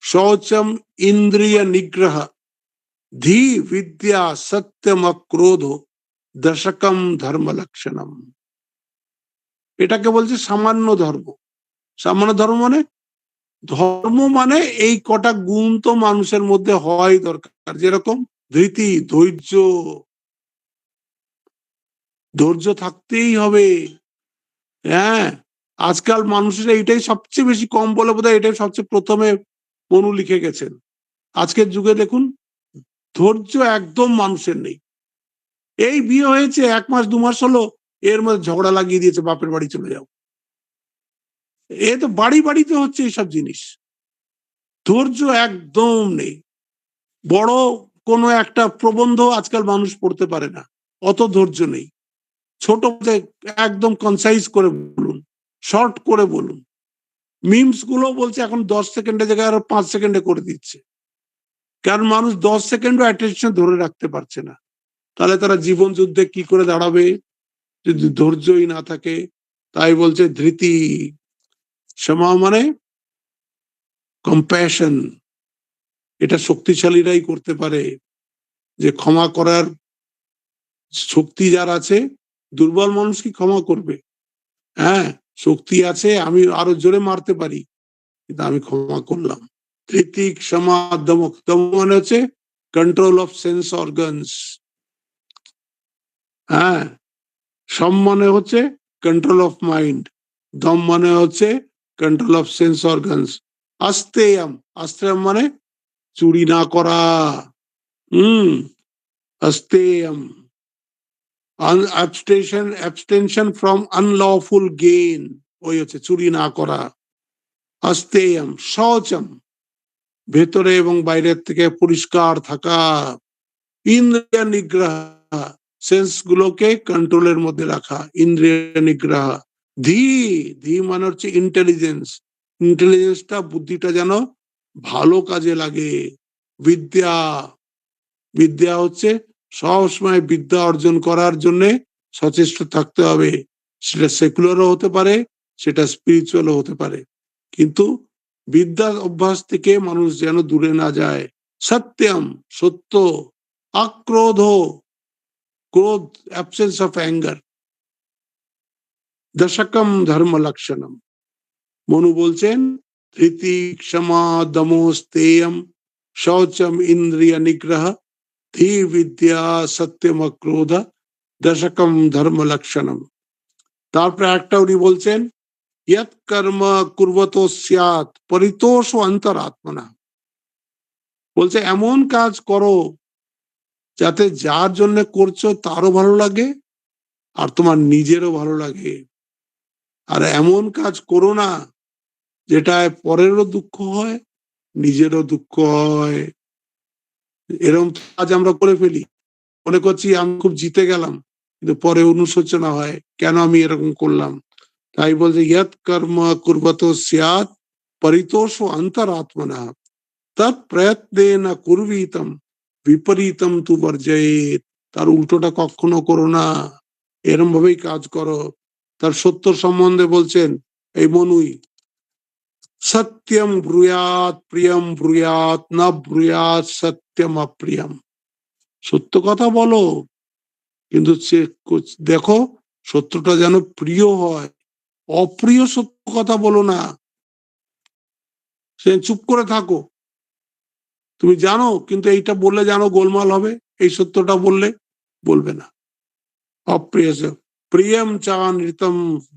शौचम इंद्रिय निग्रह धी विद्या सत्यम क्रोधो दशकम धर्म लक्षणम। এটাকে বলছে সামান্য ধর্ম। সামান্য ধর্ম মানে, ধর্ম মানে এই কটা গুণ তো মানুষের মধ্যে হওয়াই দরকার, যেরকম ধৃতি, ধৈর্য, ধৈর্য থাকতেই হবে। হ্যাঁ, আজকাল মানুষের এইটাই সবচেয়ে বেশি কম বলে বোধহয় এটাই সবচেয়ে প্রথমে মনু লিখে গেছেন। আজকের যুগে দেখুন, ধৈর্য একদম মানুষের নেই। এই বিয়ে হয়েছে 1 মাস 2 মাস হলো, এর মধ্যে ঝগড়া লাগিয়ে দিয়েছে, বাপের বাড়ি চলে যাও। এ তো বাড়ি বাড়িতে হচ্ছে এইসব জিনিস। ধৈর্য একদম নেই। বড় কোনো একটা প্রবন্ধ আজকাল মানুষ পড়তে পারে না, অত ধৈর্য নেই। ছোট একদম কনসাইজ করে বলুন, শর্ট করে বলুন। মিমস গুলো বলছে এখন 10 সেকেন্ডের জায়গায় আরো 5 সেকেন্ডে করে দিচ্ছে, কারণ মানুষ 10 সেকেন্ডও অ্যাটেনশন ধরে রাখতে পারছে না। তাহলে তারা জীবন যুদ্ধে কি করে দাঁড়াবে যদি ধৈর্যই না থাকে? তাই বলছে ধৃতি, ক্ষমা মানে কম্প্যাশন, এটা শক্তিশালীরাই করতে পারে। যে ক্ষমা করার শক্তি যার আছে, দুর্বল মানুষ কি ক্ষমা করবে? হ্যাঁ, শক্তি আছে, আমি আরো জোরে মারতে পারি, কিন্তু আমি ক্ষমা করলাম। ধৃতি ক্ষমা দমক, দম মানে হচ্ছে কন্ট্রোল অফ সেন্স অর্গানস। হ্যাঁ, সম মানে হচ্ছে কন্ট্রোল অফ মাইন্ড, দম মানে হচ্ছে কন্ট্রোল অফ সেন্স অর্গানস। আস্তেয়ম, আস্তেয়ম মানে চুরি না করা। হুম, আস্তেয়ম, abstention from unlawful gain, ওই হচ্ছে চুরি না করা। আস্তেয়ম, শৌচম, ভেতরে এবং বাইরের থেকে পরিষ্কার থাকা। ইন্দ্রিয় নিগ্রহ, সেন্স গুলোকে কন্ট্রোলের মধ্যে রাখা, ইন্দ্রিয় নিগ্রহ। ধী, ধী মানে হচ্ছে ইন্টেলিজেন্স, ইন্টেলিজেন্সটা, বুদ্ধিটা যেন ভালো কাজে লাগে। বিদ্যা, বিদ্যা হচ্ছে সবসময় বিদ্যা অর্জন করার জন্য সচেষ্ট থাকতে হবে। সেটা সেকুলারও হতে পারে, সেটা স্পিরিচুয়ালও হতে পারে, কিন্তু বিদ্যার অভ্যাস থেকে মানুষ যেন দূরে না যায়। সত্যম, সত্য। আক্রোধ, ক্রোধ, অ্যাবসেন্স অফ অ্যাঙ্গার। দশকম ধর্ম লক্ষণম। মনু বলছেন ধৃতি ক্ষমা দমোস্তেয়ম শৌচম ইন্দ্রিয় নিগ্রহ ধী বিদ্যা সত্যম ক্রোধ দশকম ধর্ম লক্ষণম। তারপরে একটা উনি বলছেন ইয়ৎ কর্ম কুর্বতো স্যাৎ পরিতোষ অন্তরাত্মনা। বলছে এমন কাজ করো যাতে যার জন্য করছো তারও ভালো লাগে আর তোমার নিজেরও ভালো লাগে। আর এমন কাজ করো না যেটায় পরেরও দুঃখ হয়, নিজেরও দুঃখ হয়। এরকম কাজ আমরা করে ফেলি, মনে করছি আমি খুব জিতে গেলাম, কিন্তু পরে অনুশোচনা হয় কেন আমি এরকম করলাম। তাই বলছে ইয়ৎ কর্ম কুর্বত স্যাৎ পরিতোষ অন্তরাত্মনা তৎ প্রয়ত্নেন কুর্বীতম বিপরীতম তু বর্জয়েৎ। তার উল্টোটা কখনো করো না, এরম ভাবেই কাজ করো। তার সত্য সম্বন্ধে বলছেন এই মনুই, সত্যম ব্রুয়াত প্রিয়ম ব্রুয়াত না ব্রুয়াত সত্যম অপ্রিয়ম। সত্য কথা বলো, কিন্তু দেখো সত্যটা যেন প্রিয় হয়, অপ্রিয় সত্য কথা বলো না। সে চুপ করে থাকো, তুমি জানো কিন্তু এইটা বললে জানো গোলমাল হবে, এই সত্যটা বললে বলবে না। অপ্রিয় প্রিয়ম চান ঋতম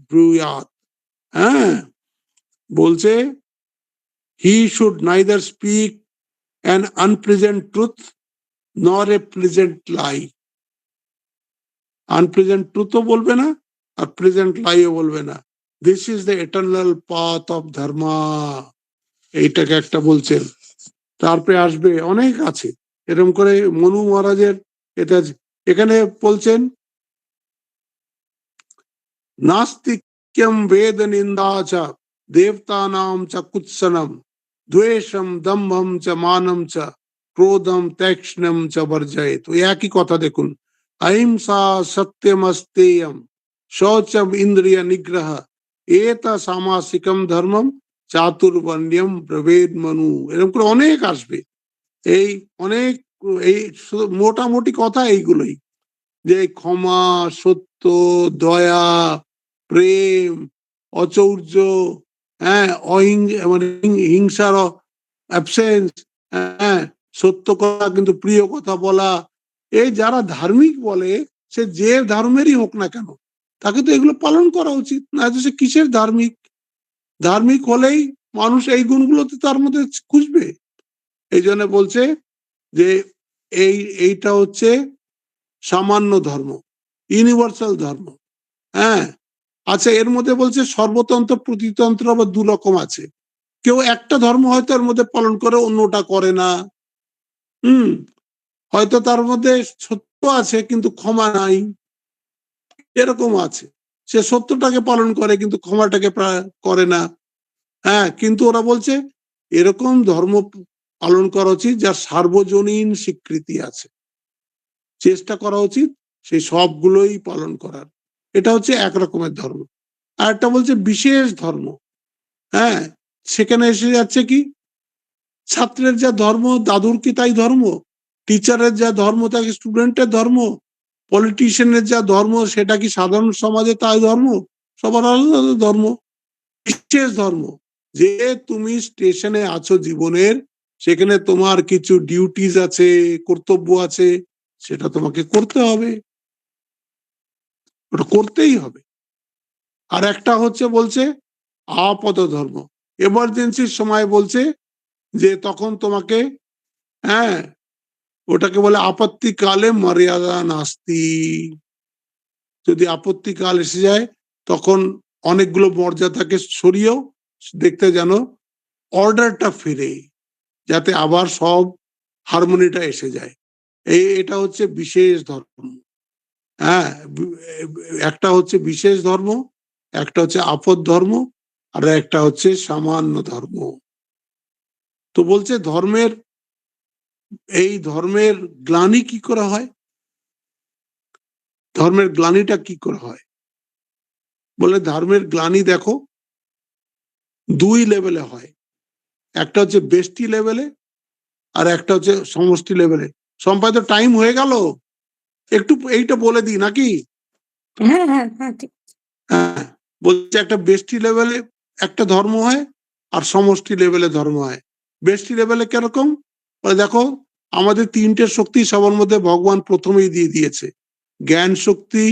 ব্রুয়াত। হ্যাঁ, বলছে he should neither speak an unpleasant truth নর এ প্লেজেন্ট লাই। আনপ্লেজেন্ট ট্রুথও বলবে না আর প্লেজেন্ট লাইও বলবে না। This is the eternal path of dharma, এইটাকে একটা বলছেন। তারপরে আসবে অনেক আছে এরকম করে মনু মহারাজের এটা। এখানে বলছেন নাস্তিক্যম বেদ নিন্দা চ দেবতানাম চ কুৎসনম দ্বেষম দম্ভম চ মানম চ ক্রোধম ত্যাক্ষ্ণম চ বর্জয়েৎ। তো একই কথা দেখুন, অহিংসা সত্যমস্তেয়ম শৌচম ইন্দ্রিয় নিগ্রহ এতা সামাসিকম ধর্মম চাতুর্বর্ণ্যম প্রভেদ মনু। এরকম করে অনেক আসবে, এই অনেক, এই মোটামুটি কথা এইগুলোই, যে ক্ষমা, সত্য, দয়া, প্রেম, অচৌর্য, হ্যাঁ, মানে হিংসার অ্যাবসেন্স, হ্যাঁ, সত্য কথা কিন্তু প্রিয় কথা বলা। এই যারা ধার্মিক বলে, সে যে ধর্মেরই হোক না কেন, তাকে তো এগুলো পালন করা উচিত, না তো সে কিসের ধার্মিক? ধার্মিক হলেই মানুষ এই গুণগুলো তো তার মধ্যে খুঁজবে। এই জন্য বলছে যে এইটা হচ্ছে সামান্য ধর্ম, ইউনিভার্সাল ধর্ম। হ্যাঁ, আচ্ছা, এর মধ্যে বলছে সর্বতন্ত্র প্রতিতন্ত্র আবার দু রকম আছে। কেউ একটা ধর্ম হয়তো এর মধ্যে পালন করে, অন্যটা করে না। হুম, হয়তো তার মধ্যে সত্য আছে কিন্তু ক্ষমা নাই, এরকম আছে। সে সত্যটাকে পালন করে কিন্তু ক্ষমাটাকে করে না। হ্যাঁ, কিন্তু ওরা বলছে এরকম ধর্ম পালন করা উচিত যার সার্বজনীন স্বীকৃতি আছে, চেষ্টা করা উচিত সেই সবগুলোই পালন করার। এটা হচ্ছে এক রকমের ধর্ম। আর একটা বলছে বিশেষ ধর্ম। হ্যাঁ, সেখানে এসে যাচ্ছে কি, ছাত্রের যা ধর্ম দাদুর কি তাই ধর্ম, টিচারের যা ধর্ম তা কি স্টুডেন্টের ধর্ম, পলিটিশিয়ানের যা ধর্ম সেটা কি সাধারণ সমাজে তাই ধর্ম? সবার আলাদা আলাদা ধর্ম। বিশেষ ধর্ম, যে তুমি স্টেশনে আছো জীবনের, সেখানে তোমার কিছু ডিউটিস আছে, কর্তব্য আছে, সেটা তোমাকে করতে হবে, ওটা করতেই হবে। আর একটা হচ্ছে বলছে আপদ ধর্ম, এমার্জেন্সির সময় বলছে যে তখন তোমাকে, হ্যাঁ, ওটাকে বলে আপত্তিকালে মর্যাদা নাস্তি। যদি আপত্তিকাল এসে যায় তখন অনেকগুলো মর্যাদাকে সরিয়েও দেখতে যেন অর্ডারটা ফিরে, যাতে আবার সব হারমোনিটা এসে যায়। এটা হচ্ছে বিশেষ ধর্ম। হ্যাঁ, একটা হচ্ছে বিশেষ ধর্ম, একটা হচ্ছে আপদ ধর্ম, আর একটা হচ্ছে সামান্য ধর্ম। তো বলছে ধর্মের, এই ধর্মের গ্লানি কি করে হয়, ধর্মের গ্লানিটা কি করে হয়? বলে ধর্মের গ্লানি দেখো দুই লেভেলে হয়, একটা হচ্ছে বেষ্টি লেভেলে আর একটা হচ্ছে সমষ্টি লেভেলে। সম্পাদ টাইম হয়ে গেল, একটু এইটা বলে দিই নাকি? হ্যাঁ হ্যাঁ হ্যাঁ, ঠিক। হ্যাঁ, বলছে একটা বেষ্টি লেভেলে একটা ধর্ম হয় আর সমষ্টি লেভেলে ধর্ম হয়। বেষ্টি লেভেলে কিরকম? দেখো আমাদের তিনটে শক্তি সবার মধ্যে ভগবান প্রথমেই দিয়ে দিয়েছে, জ্ঞান শক্তি,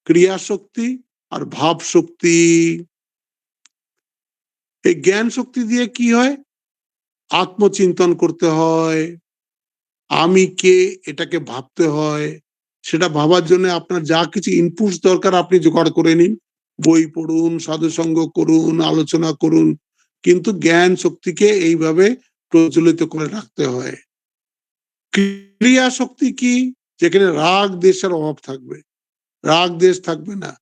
ক্রিয়া শক্তি আর ভাব শক্তি। এই জ্ঞান শক্তি দিয়ে কি হয়? আত্মচিন্তন করতে হয়, আমি কে এটাকে ভাবতে হয়। সেটা ভাবার জন্য আপনার যা কিছু ইনপুটস দরকার আপনি জোগাড় করে নিন, বই পড়ুন, সাধুসঙ্গ করুন, আলোচনা করুন, কিন্তু জ্ঞান শক্তিকে এইভাবে প্রজ্বলিত করে রাখতে হয়। ক্রিয়া শক্তি কি? যেখানে রাগ দেশের অভাব থাকবে, রাগ দেশ থাকবে না।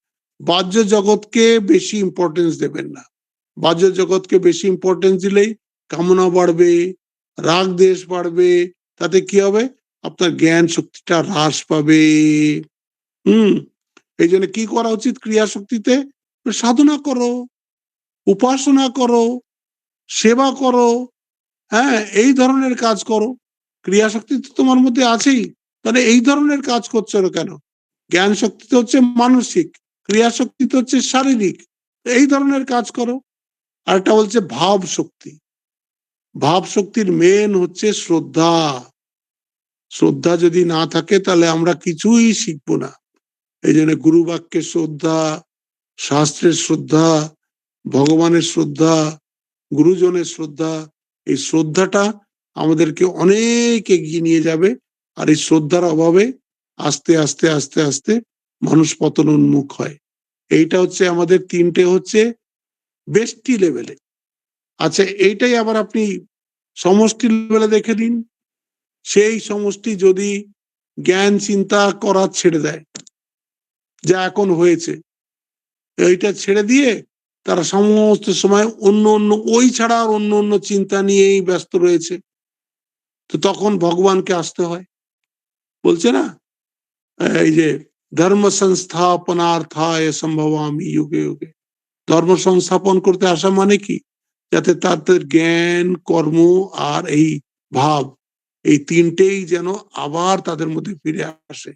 বাহ্য জগৎকে বেশি ইম্পর্টেন্স দেবেন না। বাহ্য জগৎকে বেশি ইম্পর্টেন্স দিলেই কামনা বাড়বে, রাগ দেশ বাড়বে। তাতে কি হবে? আপনার জ্ঞান শক্তিটা হ্রাস পাবে। হুম। এই জন্য কি করা উচিত? ক্রিয়া শক্তিতে সাধনা করো, উপাসনা করো, সেবা করো, হ্যাঁ, এই ধরনের কাজ করো। ক্রিয়া শক্তি তো তোমার মধ্যে আছেই, তাহলে এই ধরনের কাজ করছো না কেন? জ্ঞান শক্তি তো হচ্ছে মানসিক, ক্রিয়া শক্তি তো হচ্ছে শারীরিক। এই ধরনের কাজ করো। আর একটা বলছে ভাব শক্তি। ভাব শক্তির মেন হচ্ছে শ্রদ্ধা। শ্রদ্ধা যদি না থাকে তাহলে আমরা কিছুই শিখবো না। এই জন্য গুরু বাক্যের শ্রদ্ধা, শাস্ত্রের শ্রদ্ধা, ভগবানের শ্রদ্ধা, গুরুজনের শ্রদ্ধা, এই শ্রদ্ধাটা আমাদেরকে অনেক এগিয়ে নিয়ে যাবে। আর এই শ্রদ্ধার অভাবে আস্তে আস্তে আস্তে আস্তে মানুষ পতন উন্মুখ হয়। এইটা হচ্ছে আমাদের তিনটে হচ্ছে বেষ্টি লেভেলে। আচ্ছা, এইটাই আবার আপনি সমষ্টি লেভেলে দেখে নিন। সেই সমষ্টি যদি জ্ঞান চিন্তা করা ছেড়ে দেয়, যা এখন হয়েছে, এইটা ছেড়ে দিয়ে তারা সমস্ত সময় অন্য অন্য ওই ছাড়া আর অন্য অন্য চিন্তা নিয়েই ব্যস্ত রয়েছে, তো তখন ভগবানকে আসতে হয়। বলছে না এই যে ধর্ম সংস্থাপনার্থায় সম্ভবামি যুগে যুগে। ধর্ম সংস্থাপন করতে আসা মানে কি? যাতে তাদের জ্ঞান, কর্ম আর এই ভাব, এই তিনটেই যেন আবার তাদের মধ্যে ফিরে আসে।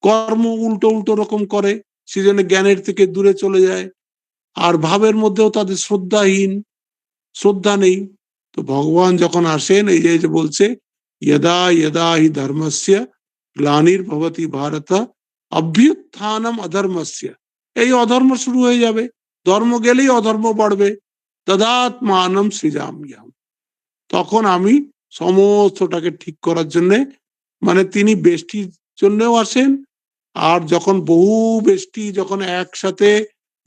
কর্ম উল্টো উল্টো রকম করে, সেজন্য জ্ঞানের থেকে দূরে চলে যায়। আর ভাবের মধ্যেও তাদের শ্রদ্ধাহীন, শ্রদ্ধা নেই। তো ভগবান যখন আসেন, এই যে বলছে यदा यदा हि धर्मस्य গ্লানির্ভবতি ভারত অভ্যুত্থানম অধর্মস্য। এই অধর্ম শুরু হয়ে যাবে, ধর্ম গেলেই অধর্ম বাড়বে। তদাত্মানম সৃজাম্যহম। তখন আমি সমস্তটাকে ঠিক করার জন্য, মানে তিনি বেষ্টির জন্যও আসেন। আর যখন বহু বেষ্টি যখন একসাথে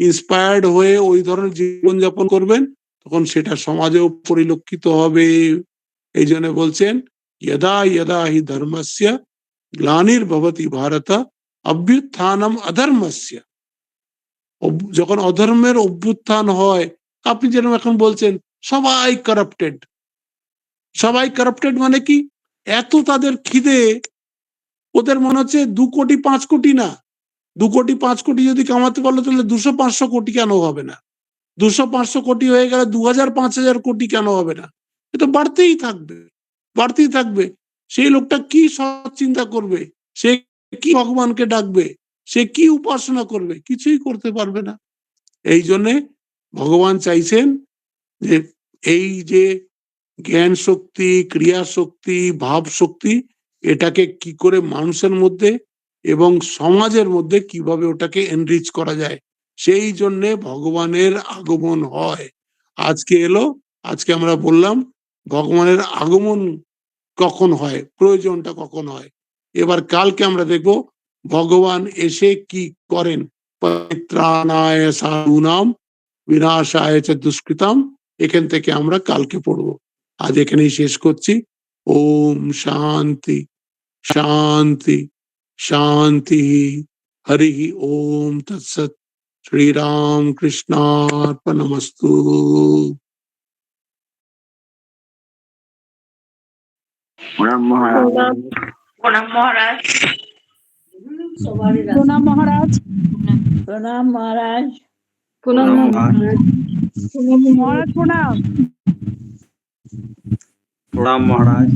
ইন্সপায়ার্ড হয়ে ওই ধরনের জীবনযাপন করবেন, তখন সেটা সমাজেও পরিলক্ষিত হবে। এই জন্য বলছেন यदा यदा हि धर्मस्य গ্লানির্ভবতি ভারত অভ্যুত্থানম অধর্মস্য। যখন অধর্মের অভ্যুত্থান হয়, আপনি যেরকম এখন বলছেন সবাই কারাপ্টেড, সবাই কারাপ্টেড মানে কি? এত তাদের খিদে, ওদের মনে হচ্ছে 2 কোটি 5 কোটি না, 2 কোটি 5 কোটি যদি কামাতে পারলো তাহলে 200 500 কোটি কেন হবে না? 200 500 কোটি হয়ে গেলে 2000 5000 কোটি কেন হবে না? এ তো বাড়তেই থাকবে, বাড়তেই থাকবে। সেই লোকটা কি সৎ চিন্তা করবে? সে কি ভগবানকে ডাকবে? সে কি উপাসনা করবে? কিছুই করতে পারবে না। এই জন্যে ভগবান চাইছেন যে এই যে জ্ঞান শক্তি, ক্রিয়া শক্তি, ভাব শক্তি, এটাকে কি করে মানুষের মধ্যে এবং সমাজের মধ্যে কিভাবে ওটাকে এনরিচ করা যায়, সেই জন্যে ভগবানের আগমন হয়। আজকে এলো, আজকে আমরা বললাম ভগবানের আগমন কখন হয়, প্রয়োজনটা কখন হয়। এবার কালকে আমরা দেখব ভগবান এসে কি করেন। পরিত্রাণায় সাধূনাম বিনাশায় চ দুষ্কৃতাম। এখান থেকে আমরা কালকে পড়বো। আজ এখানেই শেষ করছি। ওম শান্তি শান্তি শান্তি। হরি ওম তৎসৎ। শ্রীরাম কৃষ্ণার্পণমস্তু। প্রণাম মহারাজ। প্রণাম মহারাজ। প্রণাম মহারাজ। প্রণাম মহারাজ। প্রণাম মহারাজ। মহারাজ প্রণাম। প্রণাম মহারাজ।